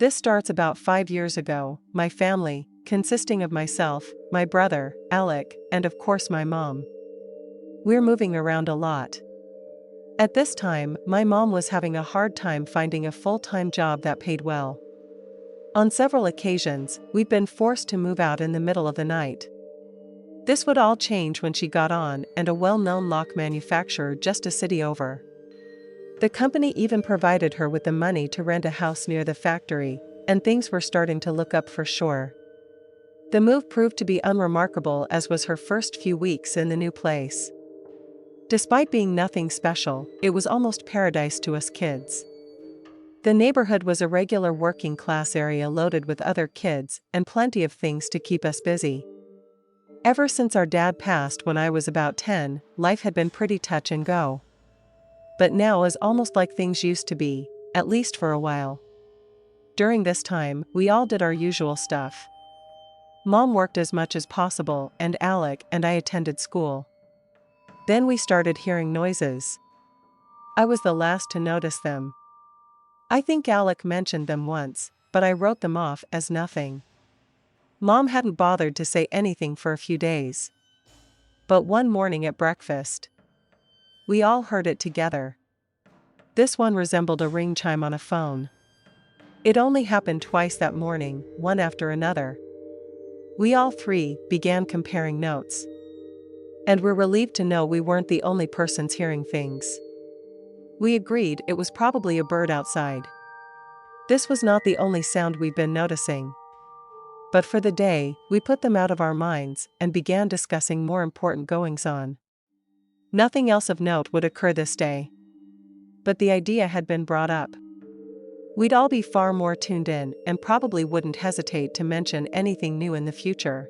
This starts about 5 years ago. My family, consisting of myself, my brother, Alec, and of course my mom. We're moving around a lot. At this time, my mom was having a hard time finding a full-time job that paid well. On several occasions, we'd been forced to move out in the middle of the night. This would all change when she got on and a well-known lock manufacturer just a city over. The company even provided her with the money to rent a house near the factory, and things were starting to look up for sure. The move proved to be unremarkable, as was her first few weeks in the new place. Despite being nothing special, it was almost paradise to us kids. The neighborhood was a regular working-class area loaded with other kids and plenty of things to keep us busy. Ever since our dad passed when I was about 10, life had been pretty touch and go. But now is almost like things used to be, at least for a while. During this time, we all did our usual stuff. Mom worked as much as possible, and Alec and I attended school. Then we started hearing noises. I was the last to notice them. I think Alec mentioned them once, but I wrote them off as nothing. Mom hadn't bothered to say anything for a few days. But one morning at breakfast, we all heard it together. This one resembled a ring chime on a phone. It only happened twice that morning, one after another. We all three began comparing notes. And were relieved to know we weren't the only persons hearing things. We agreed it was probably a bird outside. This was not the only sound we'd been noticing. But for the day, we put them out of our minds and began discussing more important goings-on. Nothing else of note would occur this day. But the idea had been brought up. We'd all be far more tuned in and probably wouldn't hesitate to mention anything new in the future.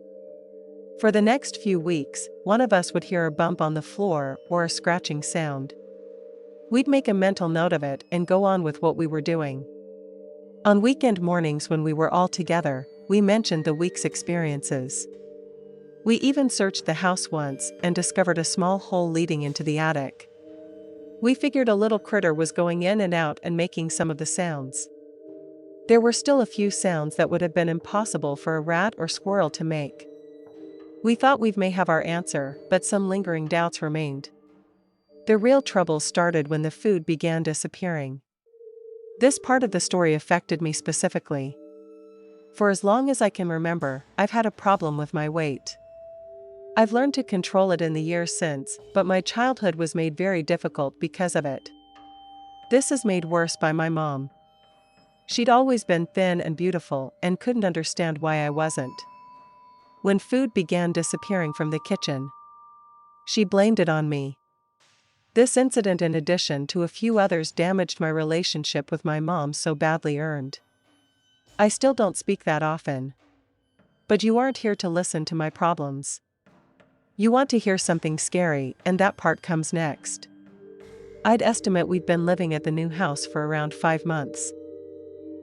For the next few weeks, one of us would hear a bump on the floor or a scratching sound. We'd make a mental note of it and go on with what we were doing. On weekend mornings when we were all together, we mentioned the week's experiences. We even searched the house once and discovered a small hole leading into the attic. We figured a little critter was going in and out and making some of the sounds. There were still a few sounds that would have been impossible for a rat or squirrel to make. We thought we may have our answer, but some lingering doubts remained. The real trouble started when the food began disappearing. This part of the story affected me specifically. For as long as I can remember, I've had a problem with my weight. I've learned to control it in the years since, but my childhood was made very difficult because of it. This is made worse by my mom. She'd always been thin and beautiful and couldn't understand why I wasn't. When food began disappearing from the kitchen, she blamed it on me. This incident, in addition to a few others, damaged my relationship with my mom so badly earned. I still don't speak that often. But you aren't here to listen to my problems. You want to hear something scary, and that part comes next. I'd estimate we'd been living at the new house for around 5 months.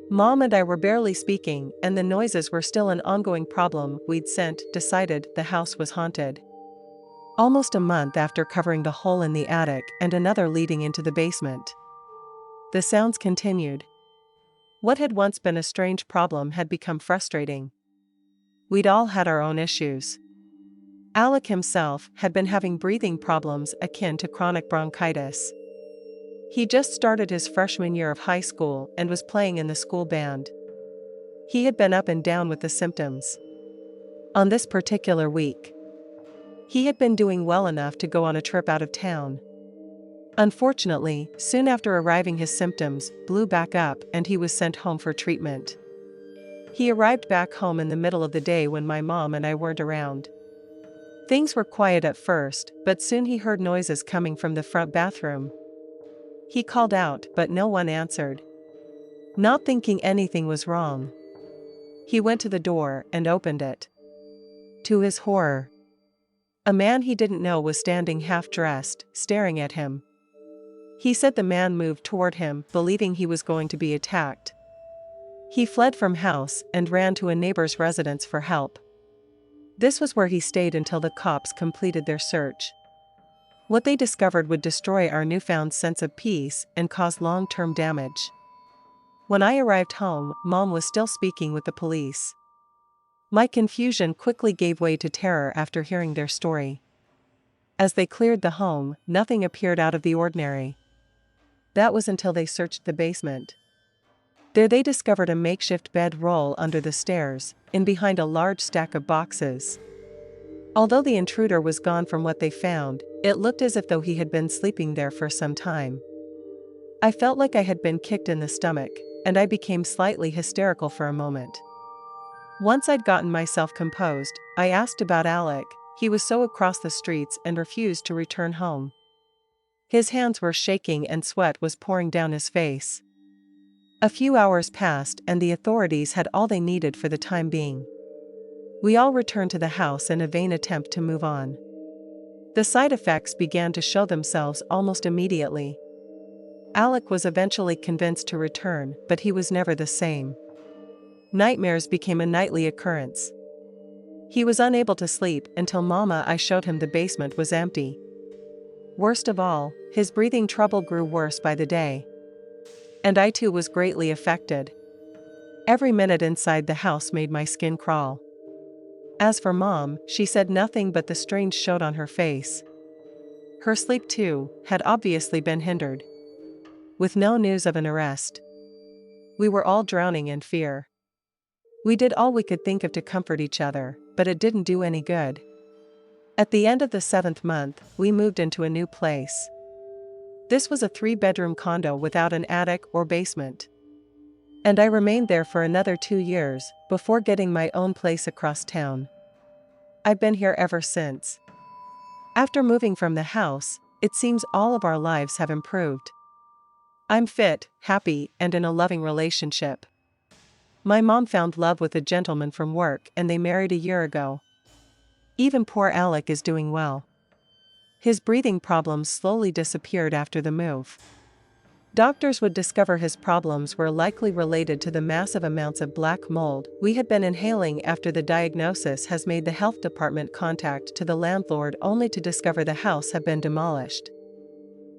Mom and I were barely speaking, and the noises were still an ongoing problem. We'd decided the house was haunted. Almost a month after covering the hole in the attic and another leading into the basement, the sounds continued. What had once been a strange problem had become frustrating. We'd all had our own issues. Alec himself had been having breathing problems akin to chronic bronchitis. He just started his freshman year of high school and was playing in the school band. He had been up and down with the symptoms. On this particular week, he had been doing well enough to go on a trip out of town. Unfortunately, soon after arriving, his symptoms blew back up and he was sent home for treatment. He arrived back home in the middle of the day when my mom and I weren't around. Things were quiet at first, but soon he heard noises coming from the front bathroom. He called out, but no one answered. Not thinking anything was wrong, he went to the door and opened it. To his horror, a man he didn't know was standing half-dressed, staring at him. He said the man moved toward him, believing he was going to be attacked. He fled from house and ran to a neighbor's residence for help. This was where he stayed until the cops completed their search. What they discovered would destroy our newfound sense of peace and cause long-term damage. When I arrived home, Mom was still speaking with the police. My confusion quickly gave way to terror after hearing their story. As they cleared the home, nothing appeared out of the ordinary. That was until they searched the basement. There they discovered a makeshift bedroll under the stairs, in behind a large stack of boxes. Although the intruder was gone from what they found, it looked as if though he had been sleeping there for some time. I felt like I had been kicked in the stomach, and I became slightly hysterical for a moment. Once I'd gotten myself composed, I asked about Alec. He was so across the streets and refused to return home. His hands were shaking and sweat was pouring down his face. A few hours passed and the authorities had all they needed for the time being. We all returned to the house in a vain attempt to move on. The side effects began to show themselves almost immediately. Alec was eventually convinced to return, but he was never the same. Nightmares became a nightly occurrence. He was unable to sleep until I showed him the basement was empty. Worst of all, his breathing trouble grew worse by the day. And I too was greatly affected. Every minute inside the house made my skin crawl. As for Mom, she said nothing, but the strange showed on her face. Her sleep too had obviously been hindered. With no news of an arrest, we were all drowning in fear. We did all we could think of to comfort each other, but it didn't do any good. At the end of the 7th month, we moved into a new place. This was a 3-bedroom condo without an attic or basement. And I remained there for another 2 years, before getting my own place across town. I've been here ever since. After moving from the house, it seems all of our lives have improved. I'm fit, happy, and in a loving relationship. My mom found love with a gentleman from work and they married a year ago. Even poor Alec is doing well. His breathing problems slowly disappeared after the move. Doctors would discover his problems were likely related to the massive amounts of black mold we had been inhaling. After the diagnosis has made the health department contact to the landlord only to discover the house had been demolished.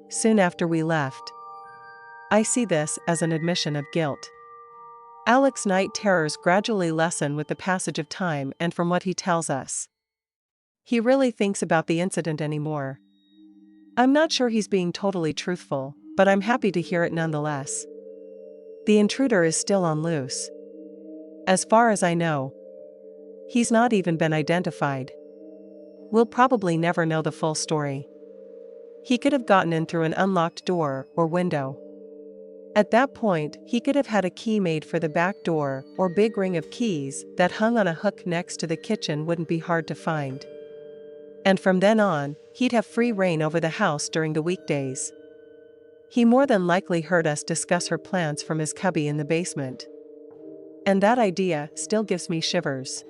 Soon after we left. I see this as an admission of guilt. Alec's night terrors gradually lessen with the passage of time, and from what he tells us, he really thinks about the incident anymore. I'm not sure he's being totally truthful, but I'm happy to hear it nonetheless. The intruder is still on loose. As far as I know, he's not even been identified. We'll probably never know the full story. He could have gotten in through an unlocked door or window. At that point, he could have had a key made for the back door or big ring of keys that hung on a hook next to the kitchen wouldn't be hard to find. And from then on, he'd have free reign over the house during the weekdays. He more than likely heard us discuss her plans from his cubby in the basement. And that idea still gives me shivers.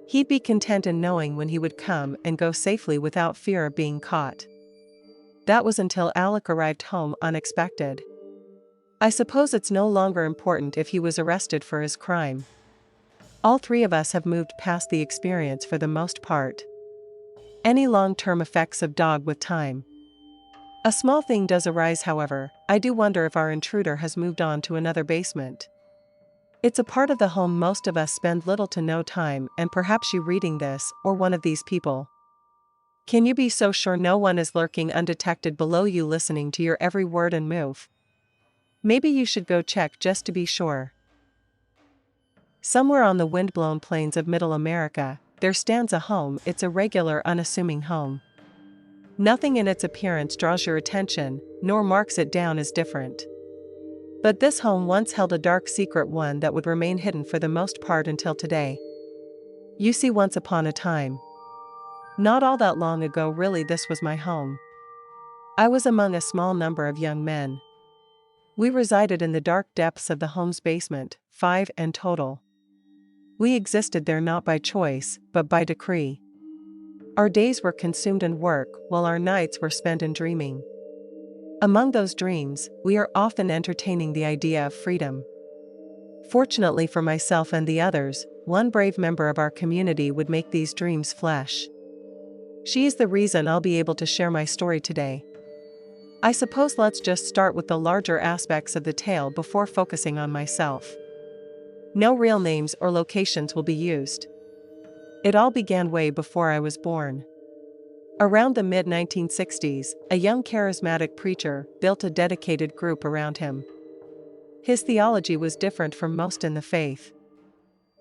He'd be content in knowing when he would come and go safely without fear of being caught. That was until Alec arrived home unexpected. I suppose it's no longer important if he was arrested for his crime. All 3 of us have moved past the experience for the most part. Any long-term effects of dog with time. A small thing does arise, however. I do wonder if our intruder has moved on to another basement. It's a part of the home most of us spend little to no time, and perhaps you reading this or one of these people. Can you be so sure no one is lurking undetected below you, listening to your every word and move? Maybe you should go check just to be sure. Somewhere on the wind-blown plains of Middle America, there stands a home. It's a regular, unassuming home. Nothing in its appearance draws your attention, nor marks it down as different. But this home once held a dark secret, one that would remain hidden for the most part until today. You see, once upon a time, not all that long ago really, this was my home. I was among a small number of young men. We resided in the dark depths of the home's basement, 5 in total. We existed there not by choice, but by decree. Our days were consumed in work, while our nights were spent in dreaming. Among those dreams, we are often entertaining the idea of freedom. Fortunately for myself and the others, one brave member of our community would make these dreams flesh. She is the reason I'll be able to share my story today. I suppose let's just start with the larger aspects of the tale before focusing on myself. No real names or locations will be used. It all began way before I was born. Around the mid-1960s, a young charismatic preacher built a dedicated group around him. His theology was different from most in the faith.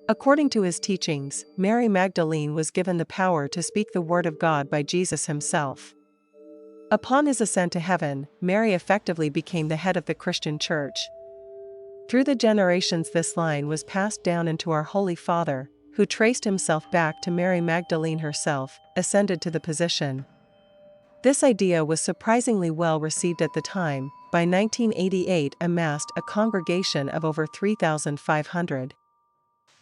According to his teachings, Mary Magdalene was given the power to speak the word of God by Jesus himself. Upon his ascent to heaven, Mary effectively became the head of the Christian Church. Through the generations, this line was passed down into our Holy Father, who traced himself back to Mary Magdalene herself, ascended to the position. This idea was surprisingly well received at the time. By 1988, amassed a congregation of over 3,500.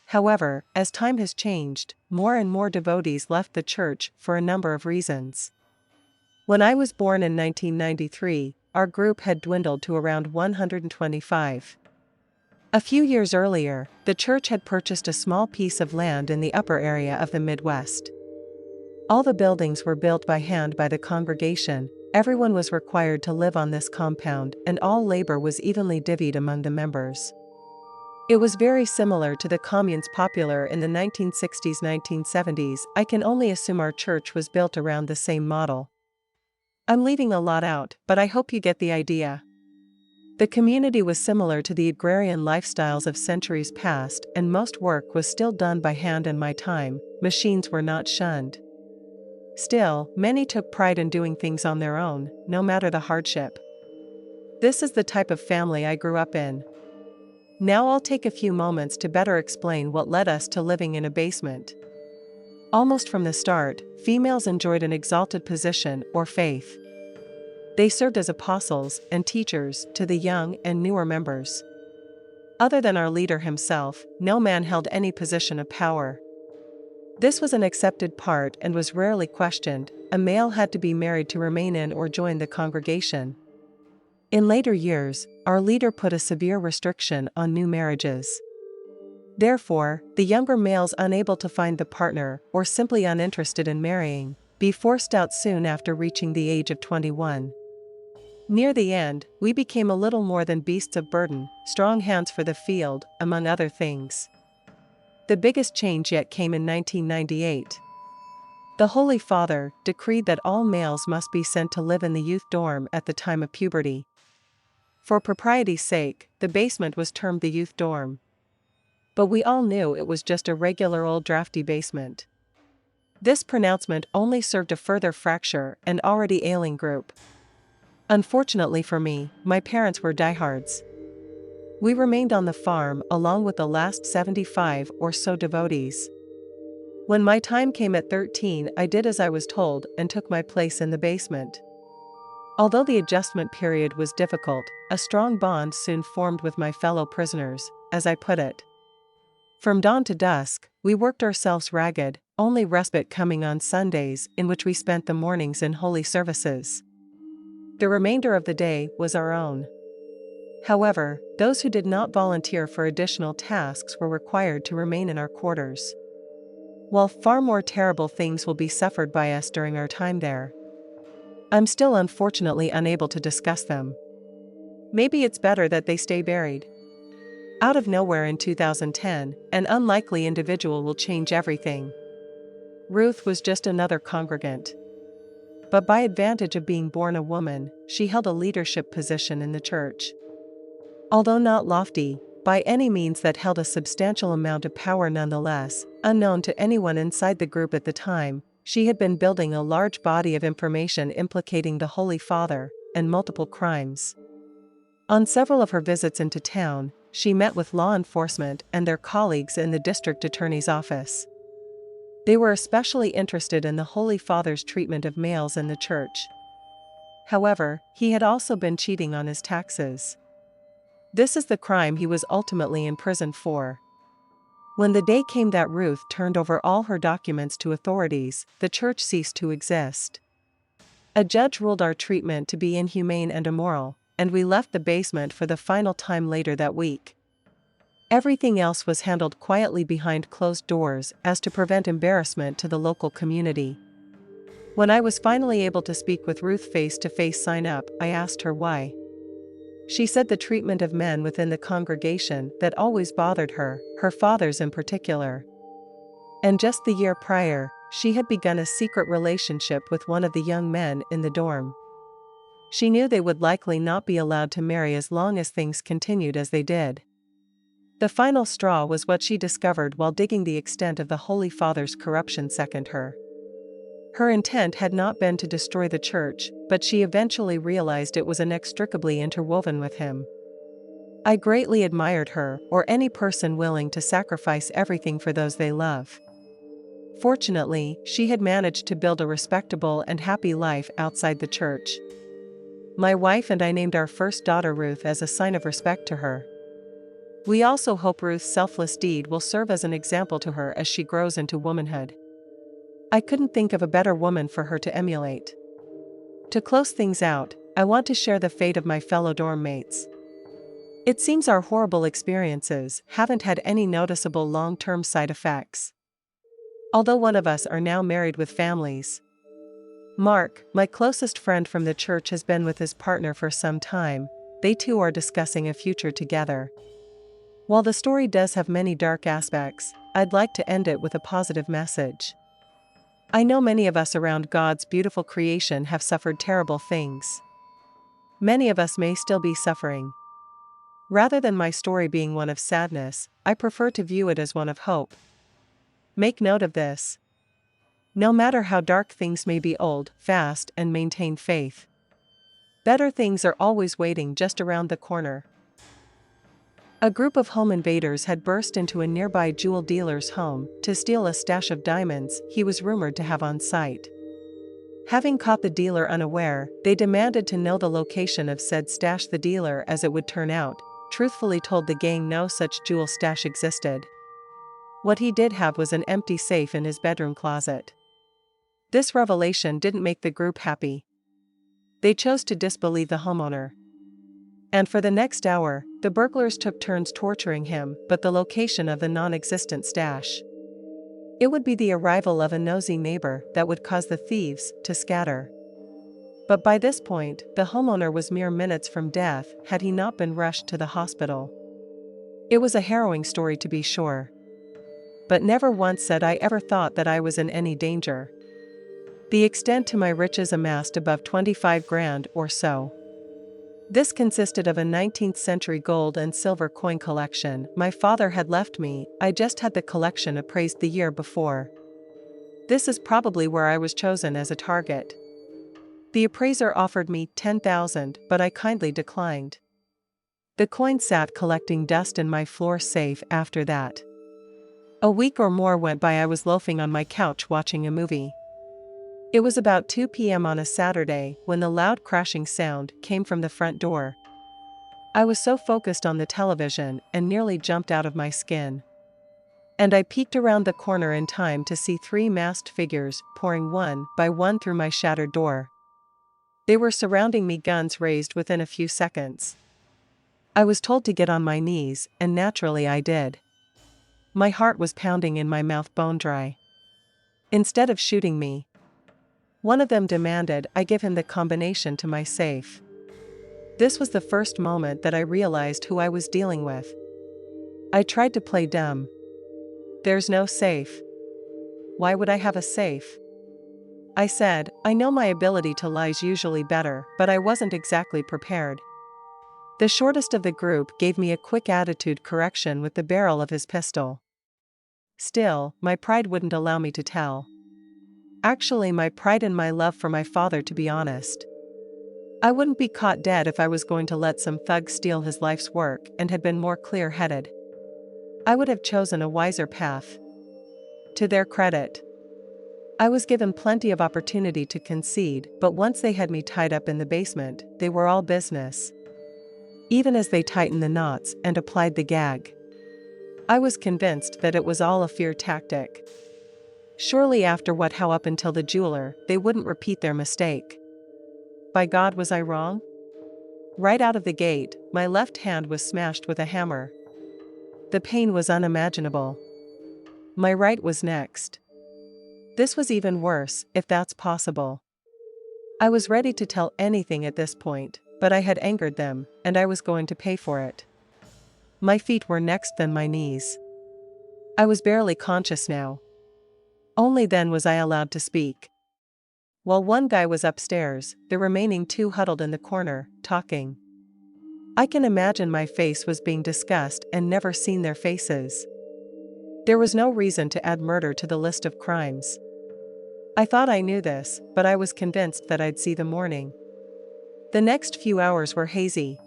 However, as time has changed, more and more devotees left the church for a number of reasons. When I was born in 1993, our group had dwindled to around 125. A few years earlier, the church had purchased a small piece of land in the upper area of the Midwest. All the buildings were built by hand by the congregation, everyone was required to live on this compound, and all labor was evenly divvied among the members. It was very similar to the communes popular in the 1960s-1970s. I can only assume our church was built around the same model. I'm leaving a lot out, but I hope you get the idea. The community was similar to the agrarian lifestyles of centuries past, and most work was still done by hand in my time. Machines were not shunned. Still, many took pride in doing things on their own, no matter the hardship. This is the type of family I grew up in. Now I'll take a few moments to better explain what led us to living in a basement. Almost from the start, females enjoyed an exalted position or faith. They served as apostles and teachers to the young and newer members. Other than our leader himself, no man held any position of power. This was an accepted part and was rarely questioned. A male had to be married to remain in or join the congregation. In later years, our leader put a severe restriction on new marriages. Therefore, the younger males unable to find the partner or simply uninterested in marrying, be forced out soon after reaching the age of 21. Near the end, we became a little more than beasts of burden, strong hands for the field, among other things. The biggest change yet came in 1998. The Holy Father decreed that all males must be sent to live in the youth dorm at the time of puberty. For propriety's sake, the basement was termed the youth dorm. But we all knew it was just a regular old drafty basement. This pronouncement only served to further fracture an already ailing group. Unfortunately for me, my parents were diehards. We remained on the farm along with the last 75 or so devotees. When my time came at 13, I did as I was told and took my place in the basement. Although the adjustment period was difficult, a strong bond soon formed with my fellow prisoners, as I put it. From dawn to dusk, we worked ourselves ragged, only respite coming on Sundays, in which we spent the mornings in holy services. The remainder of the day was our own. However, those who did not volunteer for additional tasks were required to remain in our quarters. While far more terrible things will be suffered by us during our time there, I'm still unfortunately unable to discuss them. Maybe it's better that they stay buried. Out of nowhere in 2010, an unlikely individual will change everything. Ruth was just another congregant. But by advantage of being born a woman, she held a leadership position in the church. Although not lofty, by any means that held a substantial amount of power nonetheless, unknown to anyone inside the group at the time, she had been building a large body of information implicating the Holy Father and multiple crimes. On several of her visits into town, she met with law enforcement and their colleagues in the district attorney's office. They were especially interested in the Holy Father's treatment of males in the church. However, he had also been cheating on his taxes. This is the crime he was ultimately imprisoned for. When the day came that Ruth turned over all her documents to authorities, the church ceased to exist. A judge ruled our treatment to be inhumane and immoral, and we left the basement for the final time later that week. Everything else was handled quietly behind closed doors as to prevent embarrassment to the local community. When I was finally able to speak with Ruth face to face sign up, I asked her why. She said the treatment of men within the congregation that always bothered her, her father's in particular. And just the year prior, she had begun a secret relationship with one of the young men in the dorm. She knew they would likely not be allowed to marry as long as things continued as they did. The final straw was what she discovered while digging the extent of the Holy Father's corruption second her. Her intent had not been to destroy the church, but she eventually realized it was inextricably interwoven with him. I greatly admired her, or any person willing to sacrifice everything for those they love. Fortunately, she had managed to build a respectable and happy life outside the church. My wife and I named our first daughter Ruth as a sign of respect to her. We also hope Ruth's selfless deed will serve as an example to her as she grows into womanhood. I couldn't think of a better woman for her to emulate. To close things out, I want to share the fate of my fellow dorm mates. It seems our horrible experiences haven't had any noticeable long-term side effects. Although one of us are now married with families. Mark, my closest friend from the church, has been with his partner for some time. They too are discussing a future together. While the story does have many dark aspects, I'd like to end it with a positive message. I know many of us around God's beautiful creation have suffered terrible things. Many of us may still be suffering. Rather than my story being one of sadness, I prefer to view it as one of hope. Make note of this. No matter how dark things may be, hold fast and maintain faith. Better things are always waiting just around the corner. A group of home invaders had burst into a nearby jewel dealer's home to steal a stash of diamonds he was rumored to have on site. Having caught the dealer unaware, they demanded to know the location of said stash. The dealer, as it would turn out, truthfully told the gang no such jewel stash existed. What he did have was an empty safe in his bedroom closet. This revelation didn't make the group happy. They chose to disbelieve the homeowner. And for the next hour, the burglars took turns torturing him, but the location of the non-existent stash. It would be the arrival of a nosy neighbor that would cause the thieves to scatter. But by this point, the homeowner was mere minutes from death had he not been rushed to the hospital. It was a harrowing story, to be sure. But never once said I ever thought that I was in any danger. The extent to my riches amassed above 25 grand or so. This consisted of a 19th century gold and silver coin collection my father had left me. I just had the collection appraised the year before. This is probably where I was chosen as a target. The appraiser offered me $10,000, but I kindly declined. The coin sat collecting dust in my floor safe after that. A week or more went by. I was loafing on my couch watching a movie. It was about 2 p.m. on a Saturday when the loud crashing sound came from the front door. I was so focused on the television and nearly jumped out of my skin. And I peeked around the corner in time to see 3 masked figures pouring one by one through my shattered door. They were surrounding me, guns raised within a few seconds. I was told to get on my knees, and naturally I did. My heart was pounding in my mouth, bone dry. Instead of shooting me, one of them demanded I give him the combination to my safe. This was the first moment that I realized who I was dealing with. I tried to play dumb. There's no safe. Why would I have a safe? I said, I know my ability to lie is usually better, but I wasn't exactly prepared. The shortest of the group gave me a quick attitude correction with the barrel of his pistol. Still, my pride wouldn't allow me to tell. Actually, my pride and my love for my father, to be honest. I wouldn't be caught dead if I was going to let some thug steal his life's work and had been more clear-headed. I would have chosen a wiser path. To their credit, I was given plenty of opportunity to concede, but once they had me tied up in the basement, they were all business. Even as they tightened the knots and applied the gag, I was convinced that it was all a fear tactic. Surely after how up until the jeweler, they wouldn't repeat their mistake. By God, was I wrong? Right out of the gate, my left hand was smashed with a hammer. The pain was unimaginable. My right was next. This was even worse, if that's possible. I was ready to tell anything at this point, but I had angered them, and I was going to pay for it. My feet were next, then my knees. I was barely conscious now. Only then was I allowed to speak. While one guy was upstairs, the remaining two huddled in the corner, talking. I can imagine my face was being discussed and never seen their faces. There was no reason to add murder to the list of crimes. I thought I knew this, but I was convinced that I'd see the morning. The next few hours were hazy.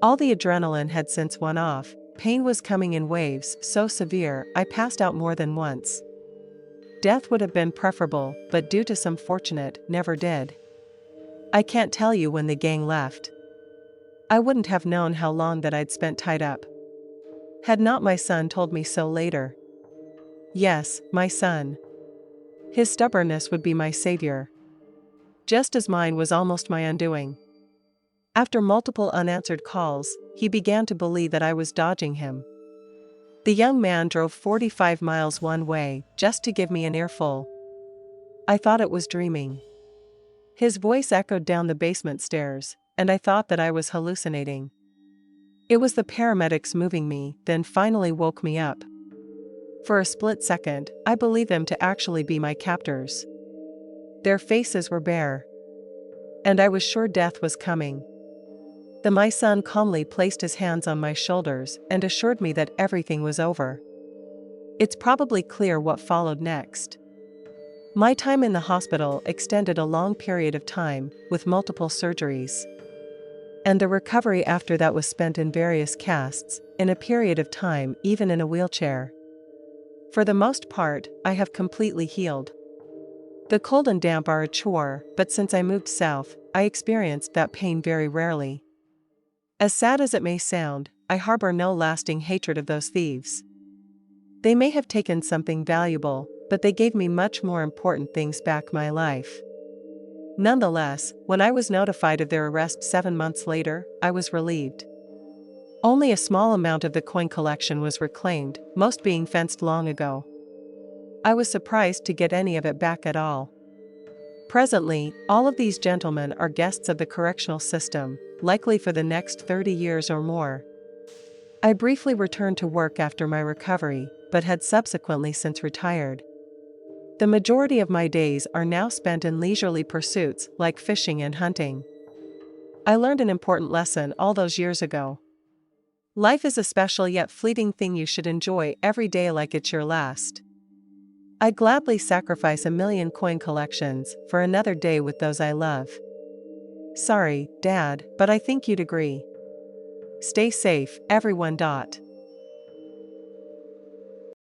All the adrenaline had since worn off, pain was coming in waves so severe I passed out more than once. Death would have been preferable, but due to some fortunate, never did. I can't tell you when the gang left. I wouldn't have known how long that I'd spent tied up. Had not my son told me so later. Yes, my son. His stubbornness would be my savior. Just as mine was almost my undoing. After multiple unanswered calls, he began to believe that I was dodging him. The young man drove 45 miles one way, just to give me an earful. I thought it was dreaming. His voice echoed down the basement stairs, and I thought that I was hallucinating. It was the paramedics moving me, then finally woke me up. For a split second, I believed them to actually be my captors. Their faces were bare. And I was sure death was coming. Then my son calmly placed his hands on my shoulders and assured me that everything was over. It's probably clear what followed next. My time in the hospital extended a long period of time, with multiple surgeries. And the recovery after that was spent in various casts, in a period of time even in a wheelchair. For the most part, I have completely healed. The cold and damp are a chore, but since I moved south, I experienced that pain very rarely. As sad as it may sound, I harbor no lasting hatred of those thieves. They may have taken something valuable, but they gave me much more important things back: my life. Nonetheless, when I was notified of their arrest 7 months later, I was relieved. Only a small amount of the coin collection was reclaimed, most being fenced long ago. I was surprised to get any of it back at all. Presently, all of these gentlemen are guests of the correctional system, likely for the next 30 years or more. I briefly returned to work after my recovery, but had subsequently since retired. The majority of my days are now spent in leisurely pursuits like fishing and hunting. I learned an important lesson all those years ago. Life is a special yet fleeting thing you should enjoy every day like it's your last. I'd gladly sacrifice 1,000,000 coin collections for another day with those I love. Sorry, Dad, but I think you'd agree. Stay safe, everyone.